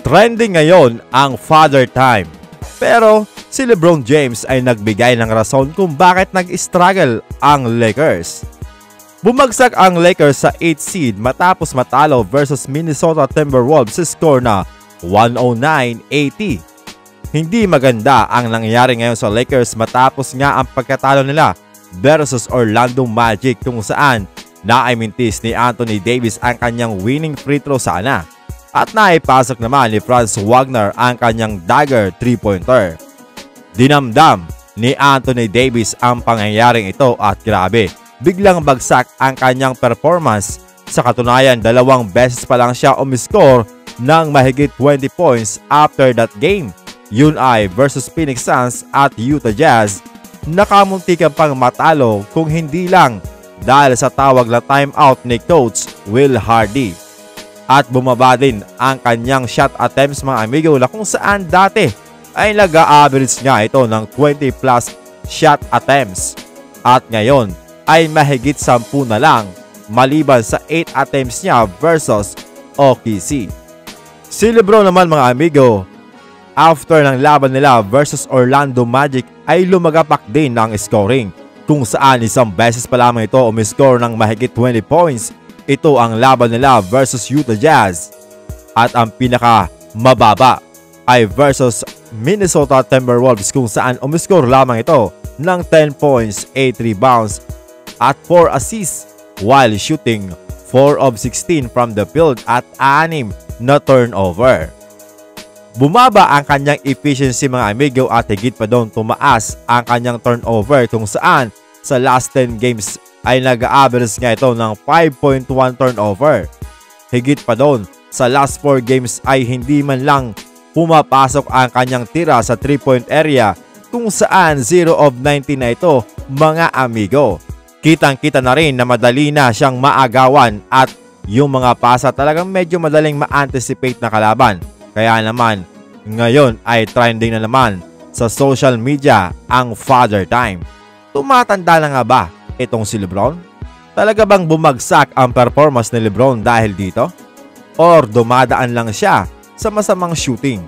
Trending ngayon ang Father Time. Pero si LeBron James ay nagbigay ng rason kung bakit nag-struggle ang Lakers. Bumagsak ang Lakers sa 8th seed matapos matalo versus Minnesota Timberwolves sa score na 109-80. Hindi maganda ang nangyari ngayon sa Lakers matapos nga ang pagkatalo nila versus Orlando Magic kung saan naimintis ni Anthony Davis ang kanyang winning free throw sana. At naipasok naman ni Franz Wagner ang kanyang dagger 3-pointer. Dinamdam ni Anthony Davis ang pangyayaring ito at grabe, biglang bagsak ang kanyang performance. Sa katunayan, 2 beses pa lang siya umiscore ng mahigit 20 points after that game. Yun ay versus Phoenix Suns at Utah Jazz. Nakamuntikan pang matalo kung hindi lang dahil sa tawag na timeout ni Coach Will Hardy. At bumaba din ang kanyang shot attempts mga amigo na kung saan dati ay nag-a-average nga ito ng 20 plus shot attempts. At ngayon ay mahigit 10 na lang maliban sa 8 attempts niya versus OKC. Si LeBron naman mga amigo, after ng laban nila versus Orlando Magic ay lumagapak din ng scoring kung saan 1 beses pa lamang ito umiscore ng mahigit 20 points. Ito ang laban nila versus Utah Jazz. At ang pinaka mababa ay versus Minnesota Timberwolves kung saan umiscore lamang ito ng 10 points, 8 rebounds at 4 assists while shooting 4 of 16 from the field at 6 na turnover. Bumaba ang kanyang efficiency mga amigo at higit pa doon tumaas ang kanyang turnover kung saan sa last 10 games ay nag-average nga ito ng 5.1 turnover. Higit pa doon, sa last 4 games ay hindi man lang pumapasok ang kanyang tira sa 3-point area kung saan 0 of 19 na ito mga amigo. Kitang-kita na rin na madali na siyang maagawan at yung mga pasa talagang medyo madaling ma-anticipate na kalaban. Kaya naman, ngayon ay trending na naman sa social media ang Father Time. Tumatanda na nga ba itong si LeBron? Talaga bang bumagsak ang performance ni LeBron dahil dito? Or dumadaan lang siya sa masamang shooting?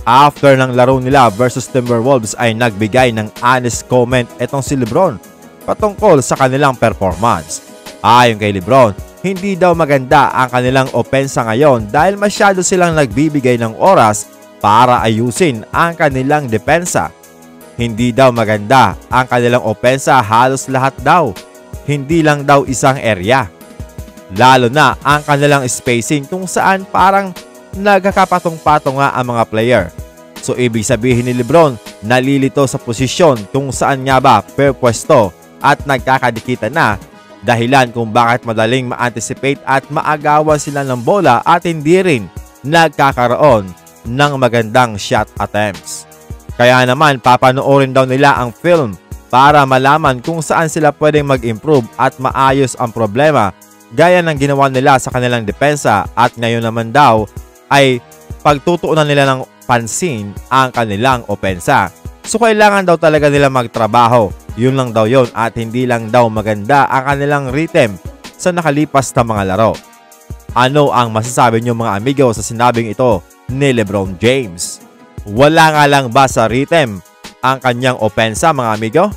After ng laro nila versus Timberwolves ay nagbigay ng honest comment itong si LeBron patungkol sa kanilang performance. Ayon kay LeBron, hindi daw maganda ang kanilang opensa ngayon dahil masyado silang nagbibigay ng oras para ayusin ang kanilang depensa. Hindi daw maganda ang kanilang opensa halos lahat daw, hindi lang daw isang area. Lalo na ang kanilang spacing kung saan parang nagkakapatong-patong nga ang mga player. So ibig sabihin ni LeBron, nalilito sa posisyon kung saan nga ba pwesto at nagkakadikitan na, dahilan kung bakit madaling ma-anticipate at maagawan sila ng bola at hindi rin nagkakaroon ng magandang shot attempts. Kaya naman papanoorin daw nila ang film para malaman kung saan sila pwedeng mag-improve at maayos ang problema gaya ng ginawa nila sa kanilang depensa, at ngayon naman daw ay pagtutuunan nila ng pansin ang kanilang opensa. So kailangan daw talaga nila magtrabaho, yun lang daw yun, at hindi lang daw maganda ang kanilang rhythm sa nakalipas na mga laro. Ano ang masasabi nyo mga amigo sa sinabing ito ni LeBron James? Wala nga lang ba sa rhythm ang kanyang opensa mga amigo?